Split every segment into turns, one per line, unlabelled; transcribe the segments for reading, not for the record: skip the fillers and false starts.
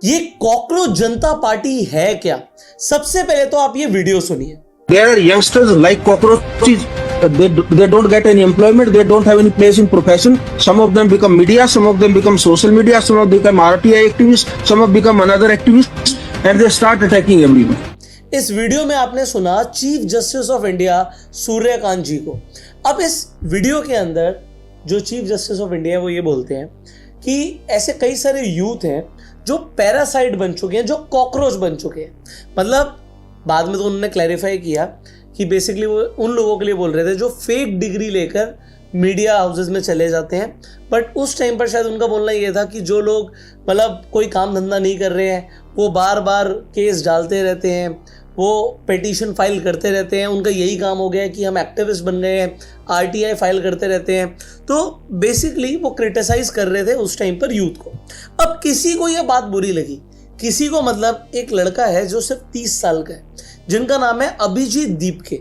ये कॉकरोच जनता पार्टी है क्या? सबसे पहले तो आप ये वीडियो सुनिए।
There are youngsters like cockroaches. They don't get any employment. They don't have any place in profession. Some of them become media. Some of them become social media. Some of them become RTI activists. Some have become another activists, and they start attacking everyone.
इस video में आपने सुना chief justice of India Suryakant ji को। अब इस video के अंदर जो चीफ जस्टिस ऑफ इंडिया है वो ये बोलते हैं कि ऐसे कई सारे यूथ हैं जो पैरासाइट बन चुके हैं, जो कॉकरोच बन चुके हैं। मतलब बाद में तो उन्होंने क्लैरिफाई किया कि बेसिकली वो उन लोगों के लिए बोल रहे थे जो फेक डिग्री लेकर मीडिया हाउसेस में चले जाते हैं। बट उस टाइम पर शायद उनका बोलना ये था कि जो लोग मतलब कोई काम धंधा नहीं कर रहे हैं, वो बार बार केस डालते रहते हैं, वो पिटीशन फाइल करते रहते हैं, उनका यही काम हो गया है कि हम एक्टिविस्ट बन गए हैं, आरटीआई फाइल करते रहते हैं। तो बेसिकली वो क्रिटिसाइज कर रहे थे उस टाइम पर यूथ को। अब किसी को ये बात बुरी लगी, किसी को, मतलब एक लड़का है जो सिर्फ 30 साल का है जिनका नाम है अभिजीत दीपके।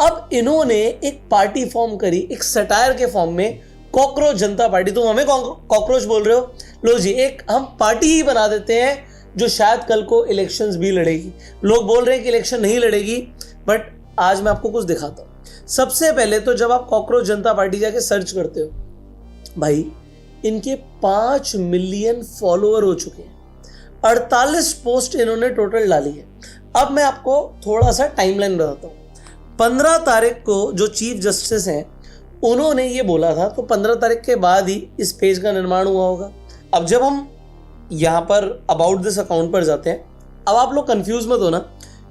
अब इन्होंने एक पार्टी फॉर्म करी, एक सटायर के फॉर्म में, कॉकरोच जनता पार्टी। तुम हमें कॉकरोच बोल रहे हो, लो जी एक हम पार्टी ही बना देते हैं जो शायद कल को इलेक्शंस भी लड़ेगी। लोग बोल रहे हैं कि इलेक्शन नहीं लड़ेगी, बट आज मैं आपको कुछ दिखाता हूं। सबसे पहले तो जब आप कॉकरोच जनता पार्टी जाके सर्च करते हो, भाई इनके 5 मिलियन फॉलोअर हो चुके हैं, 48 पोस्ट इन्होंने टोटल डाली है। अब मैं आपको थोड़ा सा टाइमलाइन बताता हूँ। 15 तारीख को जो चीफ जस्टिस हैं उन्होंने ये बोला था, तो 15 तारीख के बाद ही इस पेज का निर्माण हुआ होगा। अब जब हम यहाँ पर अबाउट दिस अकाउंट पर जाते हैं, अब आप लोग कंफ्यूज मत होना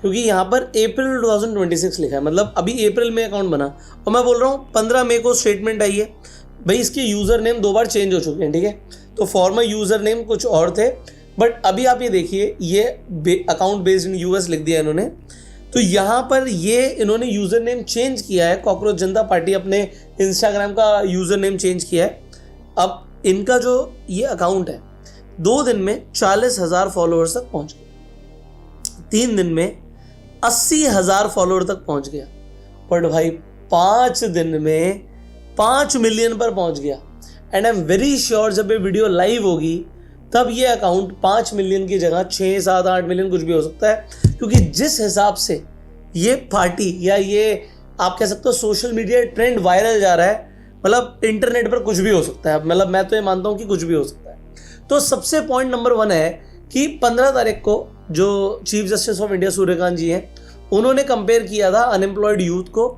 क्योंकि यहाँ पर अप्रैल 2026 लिखा है, मतलब अभी अप्रैल में अकाउंट बना और मैं बोल रहा हूँ 15 मई को स्टेटमेंट आई है। भाई इसके यूज़र नेम 2 बार चेंज हो चुके हैं, ठीक है। तो फॉर्मर यूज़र नेम कुछ और थे, बट अभी आप ये देखिए, ये अकाउंट बेस्ड इन यूएस लिख दिया इन्होंने। तो यहाँ पर ये इन्होंने यूज़र नेम चेंज किया है, कॉकरोच जनता पार्टी अपने इंस्टाग्राम का यूज़र नेम चेंज किया है। अब इनका जो ये अकाउंट है 2 दिन में 40,000 फॉलोअर्स तक पहुँच गया, 3 दिन में 80,000 फॉलोअर तक पहुँच गया, बट भाई 5 दिन में 5 मिलियन पर पहुँच गया। And I am very sure जब ये वीडियो लाइव होगी तब ये अकाउंट 5 मिलियन की जगह 6, 7, 8 मिलियन कुछ भी हो सकता है, क्योंकि जिस हिसाब से ये पार्टी या ये आप कह सकते हो सोशल मीडिया ट्रेंड वायरल जा रहा है, मतलब इंटरनेट पर कुछ भी हो सकता है। मतलब मैं तो ये मानता हूँ कि कुछ भी हो सकता है। तो सबसे पॉइंट नंबर 1 है कि 15 तारीख को जो chief justice of India Suryakant ji हैं उन्होंने कंपेयर किया था अनएम्प्लॉयड यूथ को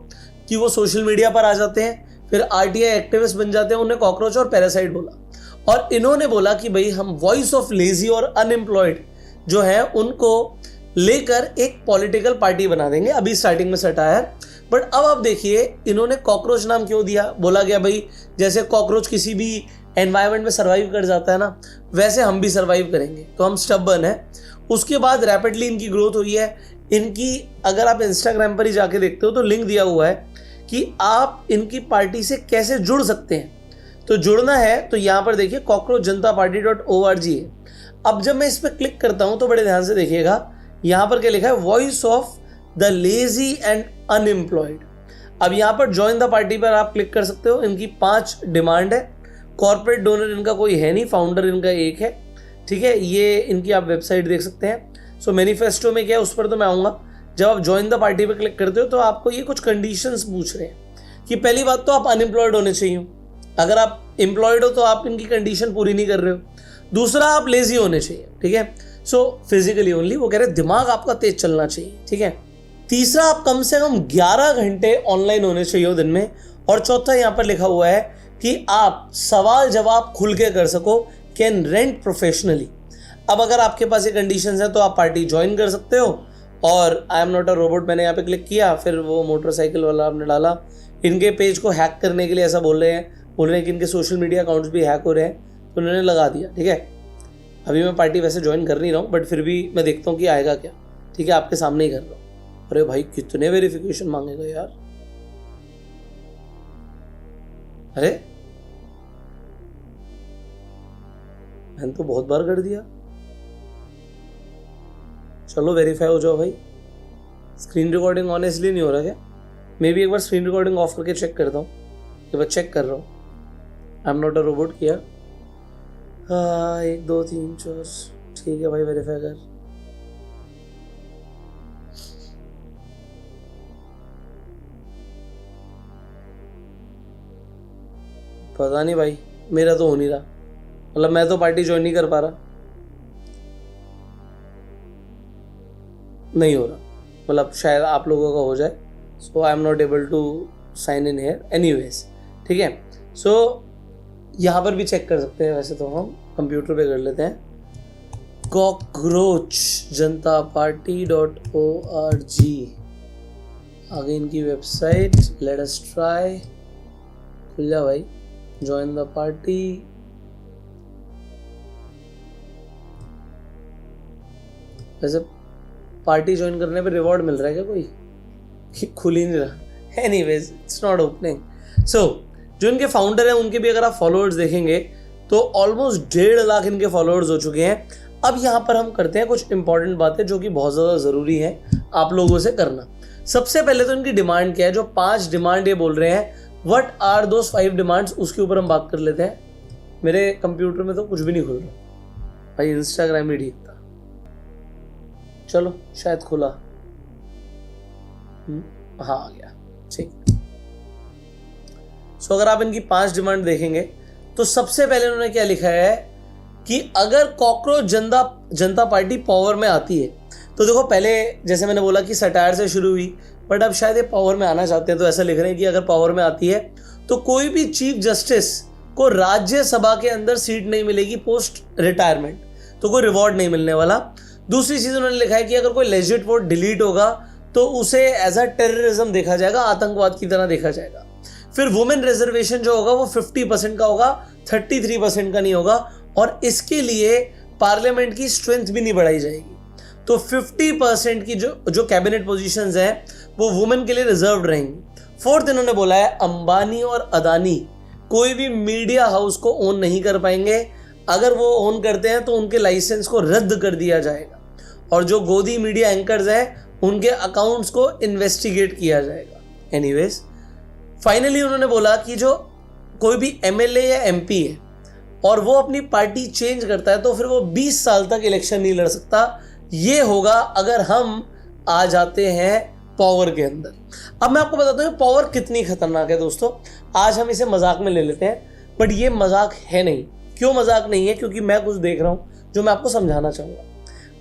कि वो सोशल मीडिया पर आ जाते हैं, फिर आरटीआई एक्टिविस्ट बन जाते हैं। उन्होंने कॉकरोच और पैरासाइट बोला और इन्होंने बोला कि भाई हम वॉइस ऑफ लेजी और अनएम्प्लॉयड जो है उनको लेकर एक पॉलिटिकल पार्टी बना देंगे। अभी स्टार्टिंग में सटाया है, बट अब आप देखिए इन्होंने कॉकरोच नाम क्यों दिया। बोला गया भाई जैसे कॉकरोच किसी भी एनवायरनमेंट में सर्वाइव कर जाता है ना, वैसे हम भी सर्वाइव करेंगे, तो हम स्टबर्न है। उसके बाद रैपिडली इनकी ग्रोथ हुई है। इनकी अगर आप इंस्टाग्राम पर ही जाके देखते हो तो लिंक दिया हुआ है कि आप इनकी पार्टी से कैसे जुड़ सकते हैं। तो जुड़ना है तो यहाँ पर देखिए कॉकरोच जनता पार्टी.org है। अब जब मैं इस पर क्लिक करता हूँ तो बड़े ध्यान से देखिएगा, यहाँ पर क्या लिखा है, voice of the lazy and unemployed. अब यहाँ पर ज्वाइन द पार्टी पर आप क्लिक कर सकते हो। इनकी 5 डिमांड है। कॉर्पोरेट डोनर इनका कोई है नहीं, फाउंडर इनका एक है, ठीक है। ये इनकी आप वेबसाइट देख सकते हैं। सो मैनिफेस्टो में क्या है उस पर तो मैं आऊँगा। जब आप ज्वाइन द पार्टी पर क्लिक करते हो तो आपको ये कुछ कंडीशंस पूछ रहे हैं कि पहली बात तो आप अनएम्प्लॉयड होने चाहिए। अगर आप एम्प्लॉयड हो तो आप इनकी कंडीशन पूरी नहीं कर रहे हो। दूसरा आप लेजी होने चाहिए, ठीक है। सो फिजिकली ओनली, वो कह रहे हैं दिमाग आपका तेज चलना चाहिए, ठीक है। तीसरा आप कम से कम 11 घंटे ऑनलाइन होने चाहिए दिन में। और चौथा यहाँ पर लिखा हुआ है कि आप सवाल जवाब खुल के कर सको, कैन रेंट प्रोफेशनली। अब अगर आपके पास ये कंडीशंस हैं तो आप पार्टी ज्वाइन कर सकते हो। और आई एम नॉट अ रोबोट मैंने यहाँ पे क्लिक किया, फिर वो मोटरसाइकिल वाला आपने डाला। इनके पेज को हैक करने के लिए ऐसा बोल रहे हैं कि इनके सोशल मीडिया अकाउंट्स भी हैक हो रहे हैं, तो उन्होंने लगा दिया, ठीक है। अभी मैं पार्टी वैसे ज्वाइन कर नहीं रहा हूँ, बट फिर भी मैं देखता हूँ कि आएगा क्या, ठीक है। आपके सामने ही कर रहा हूँ। अरे भाई कितने वेरिफिकेशन मांगेगा यार। अरे मैंने तो बहुत बार कर दिया। चलो वेरीफाई हो जाओ भाई। स्क्रीन रिकॉर्डिंग ऑन इसलिए नहीं हो रहा क्या? मे भी एक बार स्क्रीन रिकॉर्डिंग ऑफ करके चेक करता हूँ। एक बार चेक कर रहा हूँ। आई एम नॉट अ रोबोट किया। 1 2 3 4, ठीक है भाई, वेरीफाई कर। पता नहीं भाई, मेरा तो हो नहीं रहा, मतलब मैं तो पार्टी ज्वाइन नहीं कर पा रहा, नहीं हो रहा, मतलब शायद आप लोगों का हो जाए। So I am not able to sign in here anyways, ठीक है। सो यहाँ पर भी चेक कर सकते हैं, वैसे तो हम कंप्यूटर पे कर लेते हैं, cockroachdantapparty.org, आगे इनकी वेबसाइट, लेट अस ट्राई, खुल जा भाई, ज्वाइन द पार्टी। वैसे पार्टी ज्वाइन करने पे रिवॉर्ड मिल रहा है क्या कोई? खुल ही नहीं रहा। Anyways it's not opening. So जो इनके फाउंडर हैं उनके भी अगर आप फॉलोअर्स देखेंगे तो ऑलमोस्ट 1.5 लाख इनके फॉलोअर्स हो चुके हैं। अब यहाँ पर हम करते हैं कुछ इंपॉर्टेंट बातें जो कि बहुत ज़्यादा ज़रूरी है आप लोगों से करना। सबसे पहले तो इनकी डिमांड क्या है, जो 5 डिमांड ये बोल रहे हैं, व्हाट आर दोस 5 डिमांड्स, उसके ऊपर हम बात कर लेते हैं। मेरे कंप्यूटर में तो कुछ भी नहीं खुल रहा भाई, इंस्टाग्राम ही ठीक था, चलो शायद खुला, हाँ आ गया, ठीक। सो अगर आप इनकी 5 डिमांड देखेंगे तो सबसे पहले उन्होंने क्या लिखा है कि अगर कॉकरोच जनता पार्टी पावर में आती है, तो देखो पहले जैसे मैंने बोला कि सटायर से शुरू हुई, बट अब शायद ये पावर में आना चाहते हैं, तो ऐसा लिख रहे हैं कि अगर पावर में आती है तो कोई भी चीफ जस्टिस को राज्यसभा के अंदर सीट नहीं मिलेगी पोस्ट रिटायरमेंट, तो कोई रिवॉर्ड नहीं मिलने वाला। दूसरी चीज उन्होंने लिखा है कि अगर कोई लेजिट वोट डिलीट होगा तो उसे एज अ टेररिज्म देखा जाएगा, आतंकवाद की तरह देखा जाएगा। फिर वुमेन रिजर्वेशन जो होगा वो 50% का होगा, 33% का नहीं होगा, और इसके लिए पार्लियामेंट की स्ट्रेंथ भी नहीं बढ़ाई जाएगी। तो 50% की जो कैबिनेट पोजीशंस हैं वो वुमेन के लिए रिजर्व रहेंगी। फोर्थ इन्होंने बोला है अंबानी और अदानी कोई भी मीडिया हाउस को ओन नहीं कर पाएंगे, अगर वो ओन करते हैं तो उनके लाइसेंस को रद्द कर दिया जाएगा, और जो गोदी मीडिया एंकर्स हैं उनके अकाउंट्स को इन्वेस्टिगेट किया जाएगा। एनीवेज फाइनली उन्होंने बोला कि जो कोई भी एमएलए या एमपी है और वो अपनी पार्टी चेंज करता है तो फिर वो 20 साल तक इलेक्शन नहीं लड़ सकता। ये होगा अगर हम आ जाते हैं पावर के अंदर। अब मैं आपको बताता हूँ पावर कितनी खतरनाक है दोस्तों। आज हम इसे मजाक में ले लेते हैं, बट ये मजाक है नहीं। क्यों मजाक नहीं है? क्योंकि मैं कुछ देख रहा हूँ जो मैं आपको समझाना चाहूँगा।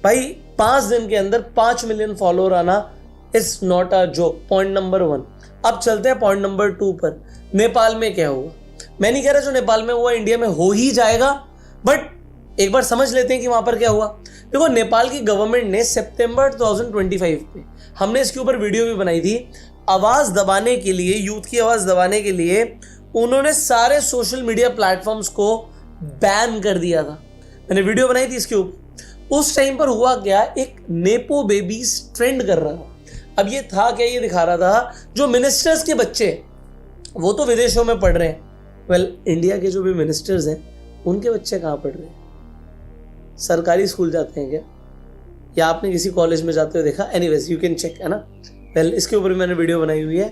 भाई 5 दिन के अंदर 5 मिलियन फॉलोअर आना is not a joke, point number 1। अब चलते हैं पॉइंट नंबर 2 पर। नेपाल में क्या हुआ? मैं नहीं कह रहा जो नेपाल में हुआ इंडिया में हो ही जाएगा, बट एक बार समझ लेते हैं कि वहां पर क्या हुआ। देखो नेपाल की गवर्नमेंट ने सितंबर 2025 में, हमने इसके ऊपर वीडियो भी बनाई थी, आवाज दबाने के लिए, यूथ की आवाज दबाने के लिए उन्होंने सारे सोशल मीडिया प्लेटफॉर्म्स को बैन कर दिया था। मैंने वीडियो बनाई थी इसके ऊपर। उस टाइम पर हुआ क्या, एक नेपो बेबीज ट्रेंड कर रहा था। अब ये था क्या, ये दिखा रहा था जो मिनिस्टर्स के बच्चे वो तो विदेशों में पढ़ रहे हैं, इंडिया के जो भी मिनिस्टर्स हैं उनके बच्चे कहाँ पढ़ रहे हैं? सरकारी स्कूल जाते हैं क्या, या आपने किसी कॉलेज में जाते हुए देखा? एनीवेज यू कैन चेक, है ना। इसके ऊपर भी मैंने वीडियो बनाई हुई है।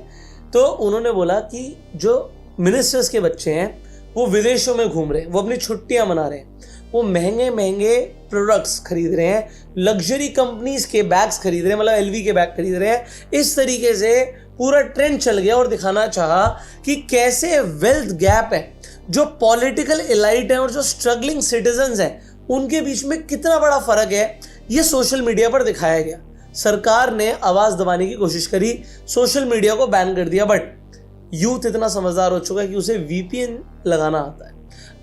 तो उन्होंने बोला कि जो मिनिस्टर्स के बच्चे हैं वो विदेशों में घूम रहे हैं, वो अपनी छुट्टियां मना रहे हैं, वो महंगे महंगे प्रोडक्ट्स खरीद रहे हैं, लग्जरी कंपनीज के बैग्स खरीद रहे हैं, मतलब एलवी के बैग खरीद रहे हैं। इस तरीके से पूरा ट्रेंड चल गया और दिखाना चाहा कि कैसे वेल्थ गैप है, जो पॉलिटिकल एलाइट है और जो स्ट्रगलिंग सिटीजन्स हैं उनके बीच में कितना बड़ा फर्क है, ये सोशल मीडिया पर दिखाया गया। सरकार ने आवाज दबाने की कोशिश करी, सोशल मीडिया को बैन कर दिया, बट यूथ इतना समझदार हो चुका है कि उसे वीपीएन लगाना आता है।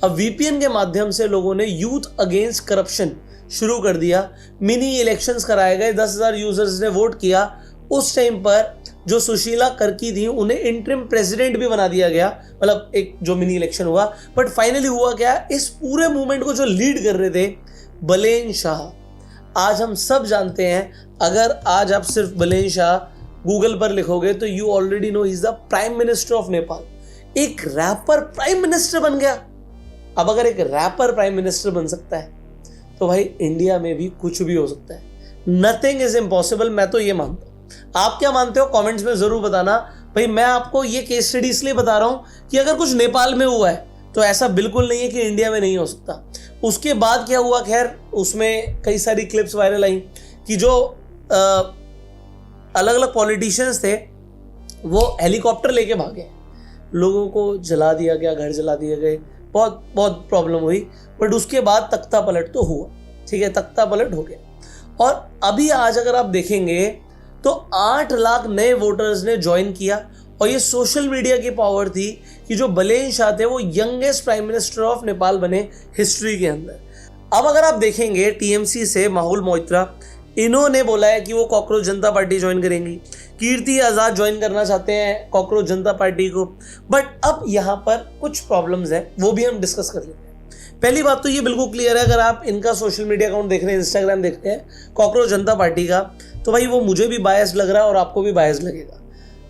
अब वीपीएन के माध्यम से लोगों ने यूथ अगेंस्ट करप्शन शुरू कर दिया। मिनी इलेक्शंस कराए गए, 10,000 यूजर्स ने वोट किया। उस टाइम पर जो सुशीला कर्की थी उन्हें इंटरिम प्रेसिडेंट भी बना दिया गया, मतलब एक जो मिनी इलेक्शन हुआ। बट फाइनली हुआ क्या, इस पूरे मूवमेंट को जो लीड कर रहे थे बलेन शाह। आज हम सब जानते हैं, अगर आज आप सिर्फ बलेन शाह गूगल पर लिखोगे तो you already know is the prime minister of Nepal. एक रैपर प्राइम मिनिस्टर बन गया। अब अगर एक रैपर प्राइम मिनिस्टर बन सकता है तो भाई इंडिया में भी कुछ भी हो सकता है। नथिंग इज इम्पॉसिबल, मैं तो ये मानता हूं। आप क्या मानते हो कमेंट्स में जरूर बताना। भाई मैं आपको ये केस स्टडी इसलिए बता रहा हूं कि अगर कुछ नेपाल में हुआ है तो ऐसा बिल्कुल नहीं है कि इंडिया में नहीं हो सकता। उसके बाद क्या हुआ, खैर उसमें कई सारी क्लिप्स वायरल आई कि जो अलग अलग पॉलिटिशियंस थे वो हेलीकॉप्टर लेके भागे, लोगों को जला दिया गया, घर जला दिए गए, बहुत बहुत प्रॉब्लम हुई। बट उसके बाद तख्ता पलट तो हुआ, ठीक है, तख्ता पलट हो गया। और अभी आज अगर आप देखेंगे तो 8 लाख नए वोटर्स ने ज्वाइन किया, और ये सोशल मीडिया की पावर थी कि जो बलेन शाह थे वो youngest prime minister of Nepal बने हिस्ट्री के अंदर। अब अगर आप देखेंगे टीएमसी से माहुल मोइत्रा, इन्होंने बोला है कि वो कॉकरोच जनता पार्टी ज्वाइन करेंगी। कीर्ति आजाद ज्वाइन करना चाहते हैं कॉकरोच जनता पार्टी को। बट अब यहाँ पर कुछ प्रॉब्लम्स हैं, वो भी हम डिस्कस कर लेते हैं। पहली बात तो ये बिल्कुल क्लियर है, अगर आप इनका सोशल मीडिया अकाउंट देख रहे हैं, इंस्टाग्राम देख रहे हैं कॉकरोच जनता पार्टी का, तो भाई वो मुझे भी बायस लग रहा है और आपको भी बायस लगेगा।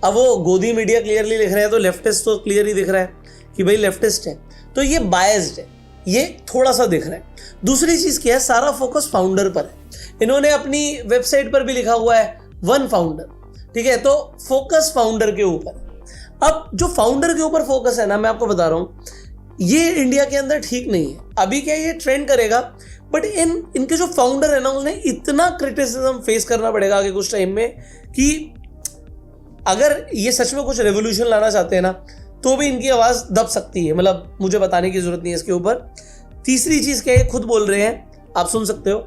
अब वो गोदी मीडिया क्लियरली लिख रहे हैं तो लेफ्टिस्ट तो क्लियर ही दिख रहा है कि भाई लेफ्टिस्ट है, तो ये बायस्ड है, ये थोड़ा सा दिख रहा है। दूसरी चीज क्या है, सारा फोकस फाउंडर पर है। इन्होंने अपनी वेबसाइट पर भी लिखा हुआ है वन फाउंडर, ठीक है, तो फोकस फाउंडर के ऊपर। अब जो फाउंडर के ऊपर फोकस है ना, मैं आपको बता रहा हूं ये इंडिया के अंदर ठीक नहीं है। अभी क्या ये ट्रेंड करेगा, बट इनके जो फाउंडर है ना, उन्हें इतना क्रिटिसिज्म फेस करना पड़ेगा आगे कुछ टाइम में कि अगर ये सच में कुछ रेवोल्यूशन लाना चाहते हैं ना, तो भी इनकी आवाज दब सकती है। मतलब मुझे बताने की जरूरत नहीं है इसके ऊपर। तीसरी चीज क्या है, खुद बोल रहे हैं, आप सुन सकते हो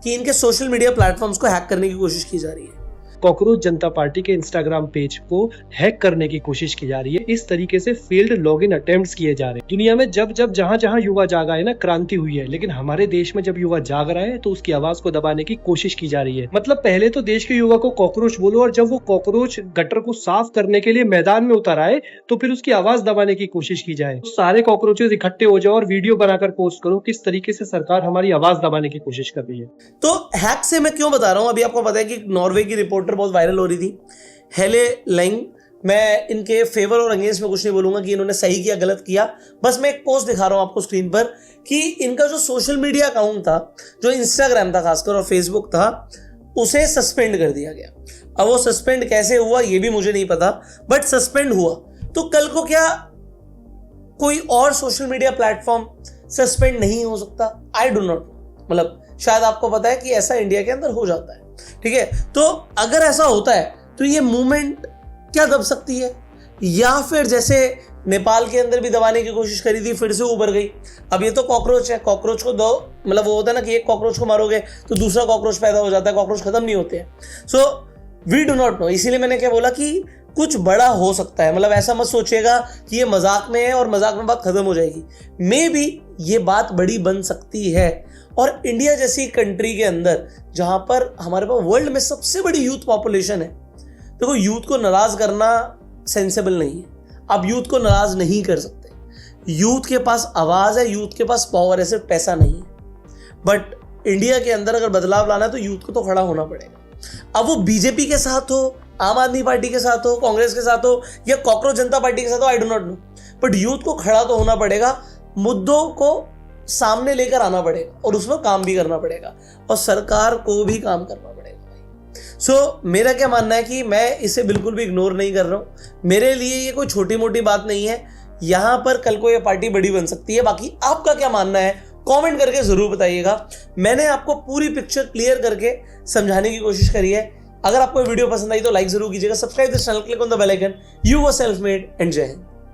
कि इनके सोशल मीडिया प्लेटफॉर्म्स को हैक करने की कोशिश की जा रही है।
कॉकरोच जनता पार्टी के इंस्टाग्राम पेज को हैक करने की कोशिश की जा रही है। इस तरीके से फेल्ड लॉगिन अटेम्प्ट्स किए जा रहे हैं। दुनिया में जब जहां युवा जागा है ना, क्रांति हुई है, लेकिन हमारे देश में जब युवा जाग रहा है तो उसकी आवाज को दबाने की कोशिश की जा रही है। मतलब पहले तो देश के युवा को कॉकरोच बोलो, और जब वो कॉकरोच गटर को साफ करने के लिए मैदान में उतर आए तो फिर उसकी आवाज दबाने की कोशिश की जाए। सारे कॉकरोचेस इकट्ठे हो जाओ और वीडियो बनाकर पोस्ट करो किस तरीके से सरकार हमारी आवाज दबाने की कोशिश कर रही है।
तो हैक से मैं क्यों बता रहा हूं, अभी आपको पता है कि नॉर्वे की रिपोर्टर बहुत वायरल हो रही थी, हेले लाइंग। मैं इनके फेवर और अगेंस्ट में कुछ नहीं बोलूंगा कि इन्होंने सही किया गलत किया, बस मैं एक पोस्ट दिखा रहा हूं आपको स्क्रीन पर कि इनका जो सोशल मीडिया अकाउंट था, जो इंस्टाग्राम था खासकर और फेसबुक था, उसे सस्पेंड कर दिया गया। अब वो सस्पेंड कैसे हुआ ये भी मुझे नहीं पता, बट सस्पेंड हुआ। तो कल को क्या कोई और सोशल मीडिया प्लेटफॉर्म सस्पेंड नहीं हो सकता? आई डू नॉट, मतलब शायद आपको पता है कि ऐसा इंडिया के अंदर हो जाता है, ठीक है। तो अगर ऐसा होता है तो ये मूवमेंट क्या दब सकती है, या फिर जैसे नेपाल के अंदर भी दबाने की कोशिश करी थी, फिर से उभर गई। अब ये तो कॉकरोच है, कॉकरोच को दो, मतलब वो होता है ना कि एक कॉकरोच को मारोगे तो दूसरा कॉकरोच पैदा हो जाता है, कॉकरोच खत्म नहीं होते हैं। So we do not know, इसीलिए मैंने क्या बोला कि कुछ बड़ा हो सकता है। मतलब ऐसा मत सोचिएगा कि ये मजाक में है और मजाक में बात खत्म हो जाएगी। मे बी ये बात बड़ी बन सकती है, और इंडिया जैसी कंट्री के अंदर जहां पर हमारे पास वर्ल्ड में सबसे बड़ी यूथ पॉपुलेशन है, देखो यूथ को नाराज करना सेंसेबल नहीं है। आप यूथ को नाराज नहीं कर सकते। यूथ के पास आवाज है, यूथ के पास पावर है, सिर्फ पैसा नहीं है। बट इंडिया के अंदर अगर बदलाव लाना है तो यूथ को तो खड़ा होना पड़ेगा। अब वो बीजेपी के साथ हो, आम आदमी पार्टी के साथ हो, कांग्रेस के साथ हो, या कॉकरोच जनता पार्टी के साथ हो, I do not no, but youth को खड़ा तो होना पड़ेगा, मुद्दों को सामने लेकर आना पड़ेगा और उसमें काम भी करना पड़ेगा, और सरकार को भी काम करना पड़ेगा। सो मेरा क्या मानना है कि मैं इसे बिल्कुल भी इग्नोर नहीं कर रहा हूं। मेरे लिए ये कोई छोटी मोटी बात नहीं है, यहां पर कल को ये पार्टी बड़ी बन सकती है। बाकी आपका क्या मानना है कमेंट करके जरूर बताइएगा। मैंने आपको पूरी पिक्चर क्लियर करके समझाने की कोशिश करी है। अगर आपको वीडियो पसंद आई तो लाइक जरूर कीजिएगा, subscribe this channel, click on the bell icon. You were self made and जय हिंद।